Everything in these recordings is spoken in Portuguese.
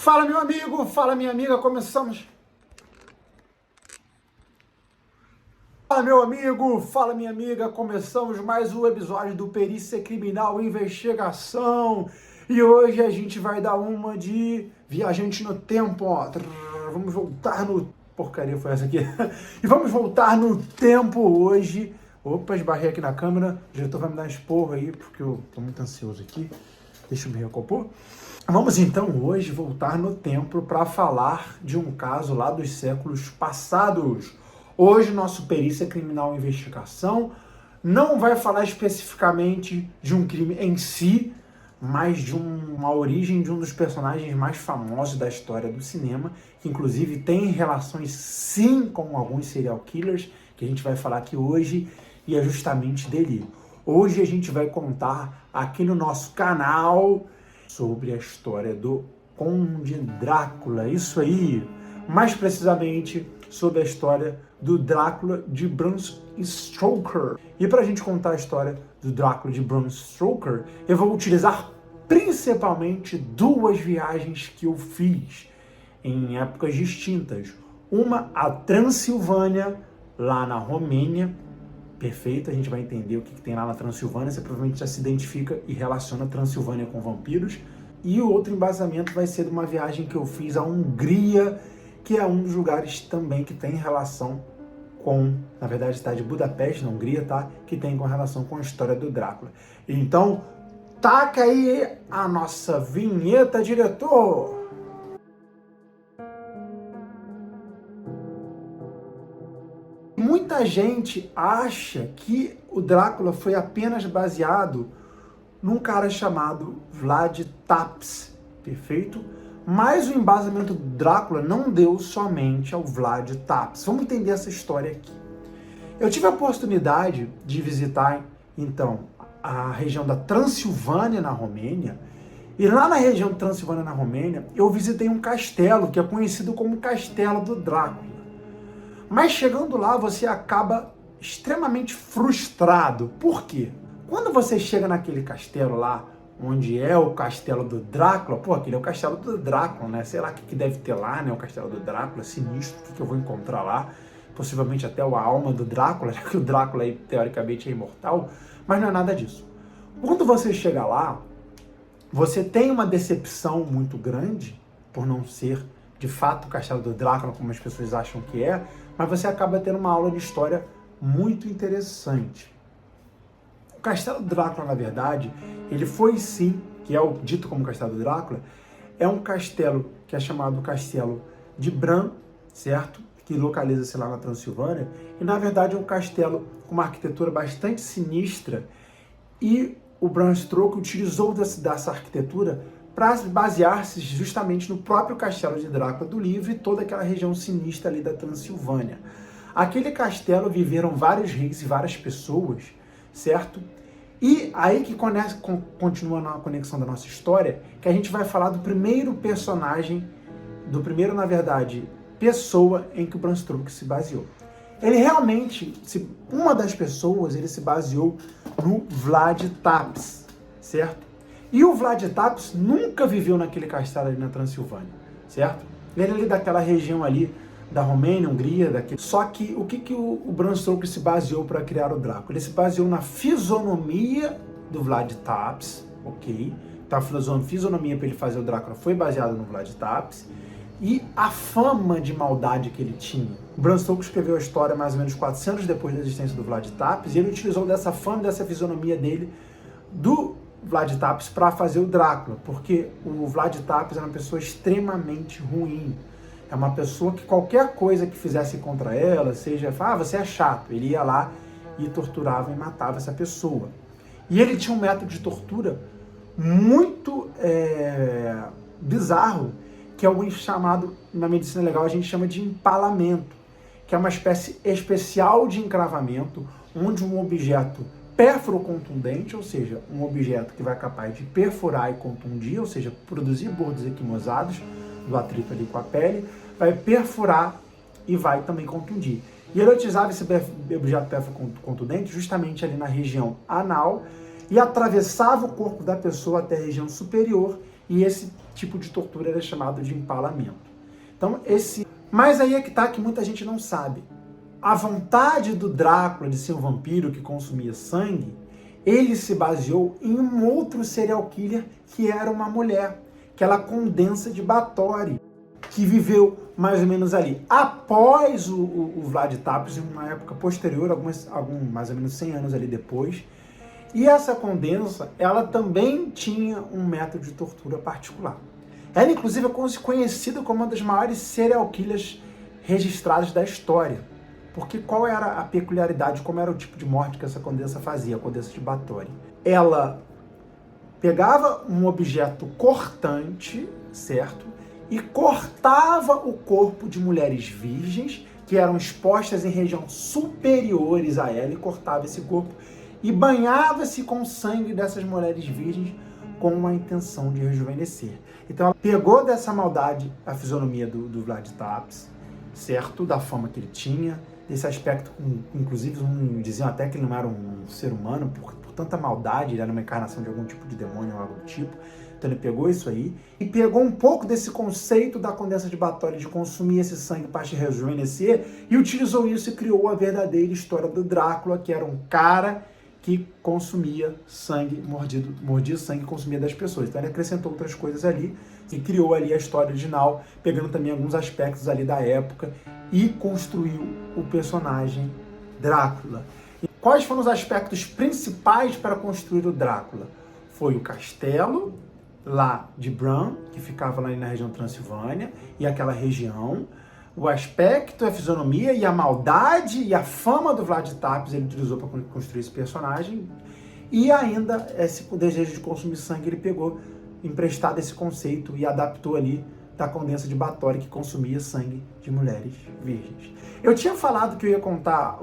Fala, meu amigo, fala, minha amiga, começamos. Fala, meu amigo, fala, minha amiga, começamos mais um episódio do Perícia Criminal Investigação. E hoje a gente vai dar uma de viajante no tempo, ó. Vamos voltar no... Porcaria foi essa aqui. E vamos voltar no tempo hoje. Opa, esbarrei aqui na câmera. O diretor vai me dar um esporro aí, porque eu tô muito ansioso aqui. Deixa eu me recompor. Vamos então hoje voltar no tempo para falar de um caso lá dos séculos passados. Hoje nosso Perícia Criminal Investigação não vai falar especificamente de um crime em si, mas de uma origem de um dos personagens mais famosos da história do cinema, que inclusive tem relações sim com alguns serial killers, que a gente vai falar aqui hoje, e é justamente dele. Hoje a gente vai contar aqui no nosso canal sobre a história do Conde Drácula, isso aí, mais precisamente sobre a história do Drácula de Bram Stoker. E para a gente contar a história do Drácula de Bram Stoker, eu vou utilizar principalmente duas viagens que eu fiz em épocas distintas. Uma a Transilvânia, lá na Romênia. Perfeito, a gente vai entender o que tem lá na Transilvânia, você provavelmente já se identifica e relaciona a Transilvânia com vampiros. E o outro embasamento vai ser de uma viagem que eu fiz à Hungria, que é um dos lugares também que tem relação com, na verdade, a cidade de Budapeste, na Hungria, tá? Que tem com relação com a história do Drácula. Então, taca aí a nossa vinheta, diretor! Muita gente acha que o Drácula foi apenas baseado num cara chamado Vlad Tepes, perfeito? Mas o embasamento do Drácula não deu somente ao Vlad Tepes. Vamos entender essa história aqui. Eu tive a oportunidade de visitar, então, a região da Transilvânia, na Romênia, e lá na região da Transilvânia, na Romênia, eu visitei um castelo que é conhecido como Castelo do Drácula. Mas chegando lá, você acaba extremamente frustrado. Por quê? Quando você chega naquele castelo lá, onde é o castelo do Drácula, pô, aquele é o castelo do Drácula, né? Sei lá o que deve ter lá, né? O castelo do Drácula, sinistro, o que eu vou encontrar lá? Possivelmente até a alma do Drácula, já que o Drácula, aí, teoricamente, é imortal, mas não é nada disso. Quando você chega lá, você tem uma decepção muito grande, por não ser, de fato, o castelo do Drácula, como as pessoas acham que é, mas você acaba tendo uma aula de história muito interessante. O Castelo do Drácula, na verdade, ele foi sim, que é o dito como Castelo do Drácula, é um castelo que é chamado Castelo de Bram, certo? Que localiza-se lá na Transilvânia, e na verdade é um castelo com uma arquitetura bastante sinistra, e o Bram Stoker utilizou dessa arquitetura para basear-se justamente no próprio castelo de Drácula do livro e toda aquela região sinistra ali da Transilvânia. Aquele castelo viveram vários reis e várias pessoas, certo? E aí que continua na conexão da nossa história, que a gente vai falar do primeiro personagem, do primeiro, na verdade, pessoa em que o Bram Stoker se baseou. Ele realmente, uma das pessoas, ele se baseou no Vlad Tepes, certo? E o Vlad Tepes nunca viveu naquele castelo ali na Transilvânia, certo? Ele é ali daquela região ali da Romênia, Hungria, daquele... Só que o que o Bram Stoker se baseou para criar o Drácula? Ele se baseou na fisionomia do Vlad Tepes, ok? Então a fisionomia para ele fazer o Drácula foi baseada no Vlad Tepes e a fama de maldade que ele tinha. O Bram Stoker escreveu a história mais ou menos 400 depois da existência do Vlad Tepes e ele utilizou dessa fama, dessa fisionomia dele, do Vlad Tepes para fazer o Drácula, porque o Vlad Tepes era uma pessoa extremamente ruim. É uma pessoa que qualquer coisa que fizesse contra ela, seja, você é chato, ele ia lá e torturava e matava essa pessoa. E ele tinha um método de tortura muito bizarro, que é algo chamado, na medicina legal, a gente chama de empalamento, que é uma espécie especial de encravamento, onde um objeto perfuro-contundente, ou seja, um objeto que vai capaz de perfurar e contundir, ou seja, produzir bordos equimosados do atrito ali com a pele, vai perfurar e vai também contundir. E ele utilizava esse objeto perfuro-contundente justamente ali na região anal e atravessava o corpo da pessoa até a região superior e esse tipo de tortura era chamado de empalamento. Então, Mas aí é que tá, que muita gente não sabe. A vontade do Drácula de ser um vampiro que consumia sangue, ele se baseou em um outro serial killer que era uma mulher, aquela Condensa de Báthory, que viveu mais ou menos ali após o Vlad Tepes, em uma época posterior, mais ou menos 100 anos ali depois. E essa Condensa, ela também tinha um método de tortura particular. Ela, inclusive, é conhecida como uma das maiores serial killers registradas da história. Porque qual era a peculiaridade, como era o tipo de morte que essa Condensa fazia, a Condensa de Báthory? Ela pegava um objeto cortante, certo? E cortava o corpo de mulheres virgens, que eram expostas em regiões superiores a ela, e cortava esse corpo e banhava-se com o sangue dessas mulheres virgens com a intenção de rejuvenescer. Então ela pegou dessa maldade a fisionomia do Vlad Tepes, certo? Da fama que ele tinha, desse aspecto, inclusive diziam até que ele não era um ser humano, por tanta maldade, ele era uma encarnação de algum tipo de demônio ou algo do tipo. Então ele pegou isso aí e pegou um pouco desse conceito da Condensa de Báthory de consumir esse sangue para se rejuvenescer e utilizou isso e criou a verdadeira história do Drácula, que era um cara que consumia sangue, mordia sangue e consumia das pessoas. Então ele acrescentou outras coisas ali e criou ali a história original, pegando também alguns aspectos ali da época e construiu o personagem Drácula. E quais foram os aspectos principais para construir o Drácula? Foi o castelo lá de Bran, que ficava lá na região Transilvânia, e aquela região, o aspecto, a fisionomia e a maldade e a fama do Vlad Tepes ele utilizou para construir esse personagem, e ainda esse desejo de consumir sangue ele pegou emprestado esse conceito e adaptou ali da Condensa de Báthory, que consumia sangue de mulheres virgens. Eu tinha falado que eu ia contar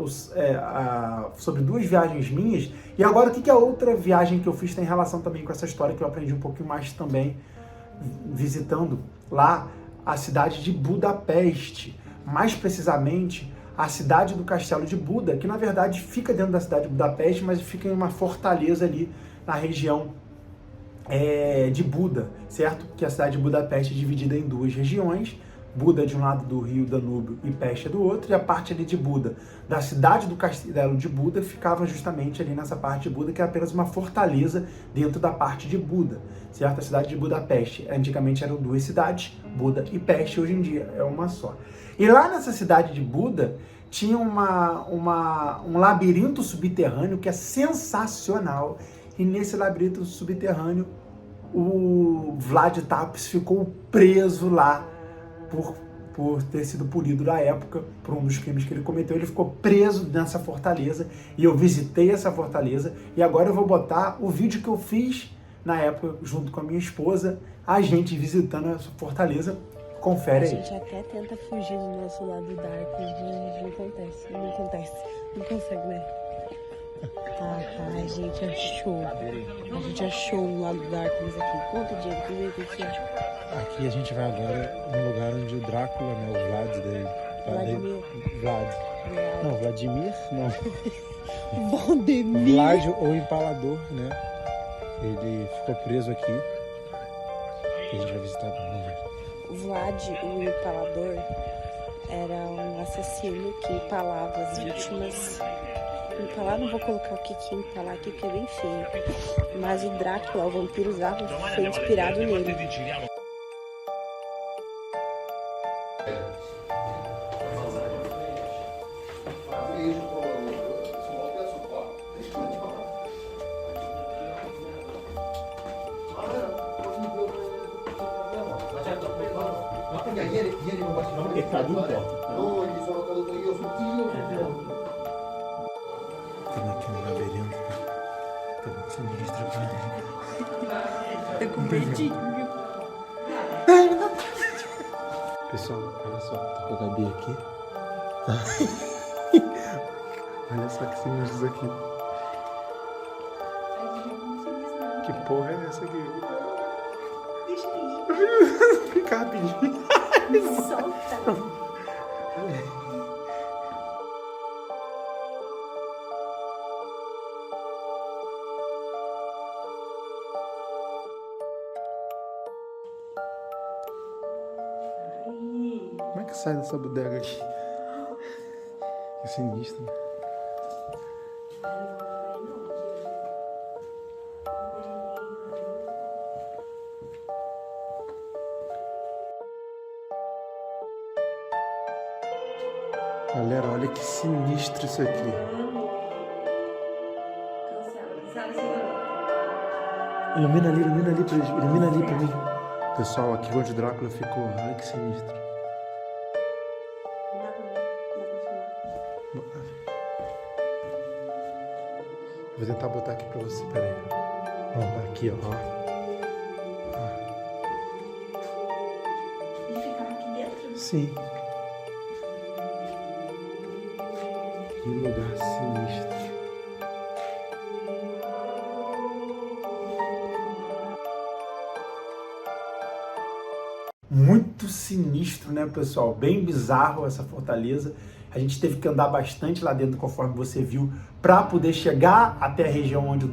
sobre 2 viagens minhas, e agora o que a outra viagem que eu fiz tem relação também com essa história, que eu aprendi um pouquinho mais também, visitando lá a cidade de Budapeste, mais precisamente a cidade do Castelo de Buda, que na verdade fica dentro da cidade de Budapeste, mas fica em uma fortaleza ali na região de Buda, certo? Que a cidade de Budapeste é dividida em 2 regiões, Buda de um lado do rio Danúbio e Peste do outro, e a parte ali de Buda, da cidade do Castelo de Buda, ficava justamente ali nessa parte de Buda, que é apenas uma fortaleza dentro da parte de Buda, certo? A cidade de Budapeste, antigamente eram 2 cidades, Buda e Peste, hoje em dia é uma só. E lá nessa cidade de Buda, tinha um labirinto subterrâneo que é sensacional, e nesse labirinto subterrâneo, o Vlad Tepes ficou preso lá por ter sido punido na época por um dos crimes que ele cometeu. Ele ficou preso nessa fortaleza e eu visitei essa fortaleza e agora eu vou botar o vídeo que eu fiz na época junto com a minha esposa, a gente visitando essa fortaleza. Confere aí. A gente até tenta fugir do nosso lado dark, mas não acontece, não consegue, né? A gente achou um lado dark aqui. Conta, Diego, primeiro o que você achou? Aqui a gente vai agora no lugar onde o Drácula, né, o Vlad dele. Não, Vladimir, não. Valdemir. Vlad, o Empalador, né? Ele ficou preso aqui. Que a gente vai visitar agora. Vlad, o Empalador, era um assassino que empalava as vítimas. Empalar, não vou colocar o que é empalar aqui, porque é bem feio. Mas o Drácula, o vampiro usava, foi inspirado nele. È caduto. No, gli sono caduto io sul tiro. Estamos aqui no labirinto. Tá muito sinistro aqui. Tá com medinho. Pessoal, olha só, tô com a Gabi aqui. Olha só que sinistro aqui. Que porra é essa aqui? Deixa aí. Fica rapidinho. Solta. é que sai dessa bodega aqui? Que sinistro. Galera, olha que sinistro isso aqui. Ilumina ali pra mim. Pessoal, aqui onde o Drácula ficou, olha que sinistro. Vou tentar botar aqui pra você, peraí. Ó, aqui, ó. E ficar aqui dentro? Sim. Que lugar sinistro. Muito sinistro, né, pessoal? Bem bizarro essa fortaleza. A gente teve que andar bastante lá dentro, conforme você viu, para poder chegar até a região onde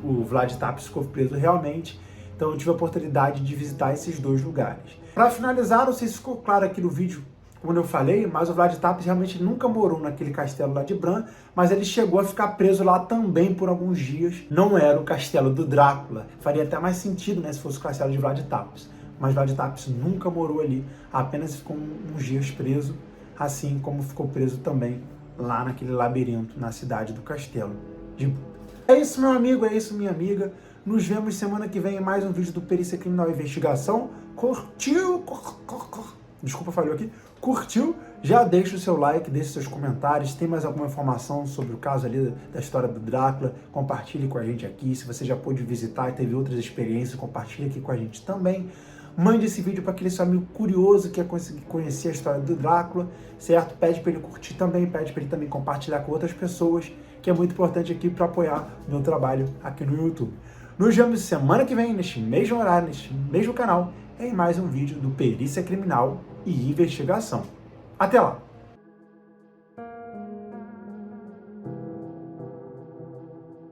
o Vlad Tepes ficou preso realmente. Então eu tive a oportunidade de visitar esses dois lugares. Para finalizar, não sei se ficou claro aqui no vídeo, como eu falei, mas o Vlad Tepes realmente nunca morou naquele castelo lá de Bran, mas ele chegou a ficar preso lá também por alguns dias. Não era o castelo do Drácula. Faria até mais sentido, né, se fosse o castelo de Vlad Tepes. Mas Vlad Tepes nunca morou ali, apenas ficou uns dias preso, assim como ficou preso também lá naquele labirinto, na cidade do castelo de Buda. É isso, meu amigo, é isso, minha amiga. Nos vemos semana que vem em mais um vídeo do Perícia Criminal e Investigação. Curtiu? Desculpa, falhou aqui. Curtiu? Já deixa o seu like, deixa seus comentários. Tem mais alguma informação sobre o caso ali da história do Drácula? Compartilhe com a gente aqui. Se você já pôde visitar e teve outras experiências, compartilhe aqui com a gente também. Mande esse vídeo para aquele seu amigo curioso que quer conhecer a história do Drácula, certo? Pede para ele curtir também, pede para ele também compartilhar com outras pessoas, que é muito importante aqui para apoiar o meu trabalho aqui no YouTube. Nos vemos semana que vem, neste mesmo horário, neste mesmo canal, em mais um vídeo do Perícia Criminal e Investigação. Até lá!